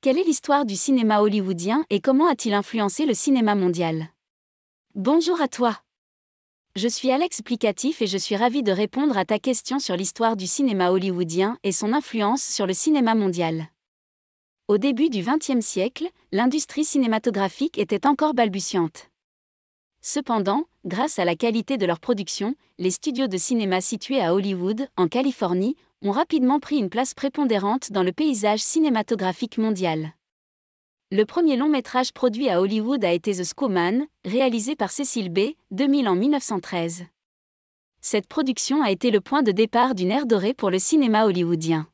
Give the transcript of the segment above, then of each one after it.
Quelle est l'histoire du cinéma hollywoodien et comment a-t-il influencé le cinéma mondial? Bonjour à toi. Je suis Alex Plicatif et je suis ravi de répondre à ta question sur l'histoire du cinéma hollywoodien et son influence sur le cinéma mondial. Au début du XXe siècle, l'industrie cinématographique était encore balbutiante. Cependant, grâce à la qualité de leur production, les studios de cinéma situés à Hollywood, en Californie, ont rapidement pris une place prépondérante dans le paysage cinématographique mondial. Le premier long-métrage produit à Hollywood a été The Scowman, réalisé par Cecil B. DeMille en 1913. Cette production a été le point de départ d'une ère dorée pour le cinéma hollywoodien.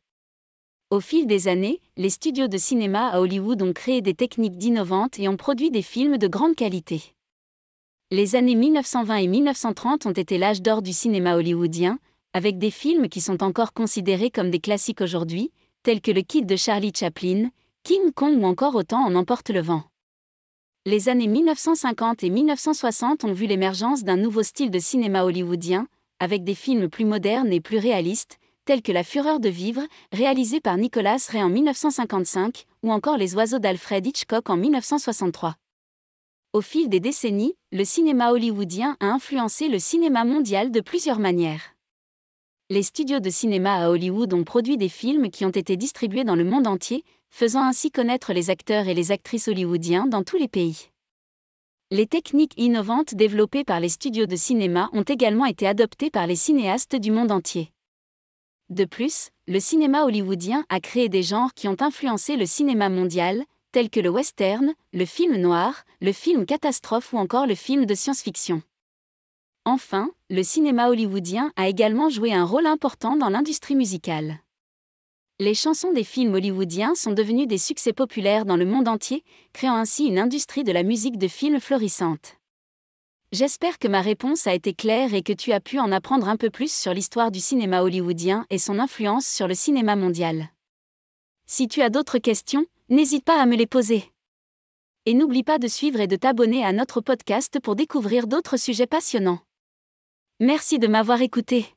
Au fil des années, les studios de cinéma à Hollywood ont créé des techniques innovantes et ont produit des films de grande qualité. Les années 1920 et 1930 ont été l'âge d'or du cinéma hollywoodien, avec des films qui sont encore considérés comme des classiques aujourd'hui, tels que Le Kid de Charlie Chaplin, King Kong ou encore Autant en emporte le vent. Les années 1950 et 1960 ont vu l'émergence d'un nouveau style de cinéma hollywoodien, avec des films plus modernes et plus réalistes, tels que La Fureur de vivre, réalisé par Nicholas Ray en 1955, ou encore Les Oiseaux d'Alfred Hitchcock en 1963. Au fil des décennies, le cinéma hollywoodien a influencé le cinéma mondial de plusieurs manières. Les studios de cinéma à Hollywood ont produit des films qui ont été distribués dans le monde entier, faisant ainsi connaître les acteurs et les actrices hollywoodiens dans tous les pays. Les techniques innovantes développées par les studios de cinéma ont également été adoptées par les cinéastes du monde entier. De plus, le cinéma hollywoodien a créé des genres qui ont influencé le cinéma mondial, tels que le western, le film noir, le film catastrophe ou encore le film de science-fiction. Enfin, le cinéma hollywoodien a également joué un rôle important dans l'industrie musicale. Les chansons des films hollywoodiens sont devenues des succès populaires dans le monde entier, créant ainsi une industrie de la musique de film florissante. J'espère que ma réponse a été claire et que tu as pu en apprendre un peu plus sur l'histoire du cinéma hollywoodien et son influence sur le cinéma mondial. Si tu as d'autres questions, n'hésite pas à me les poser. Et n'oublie pas de suivre et de t'abonner à notre podcast pour découvrir d'autres sujets passionnants. Merci de m'avoir écouté.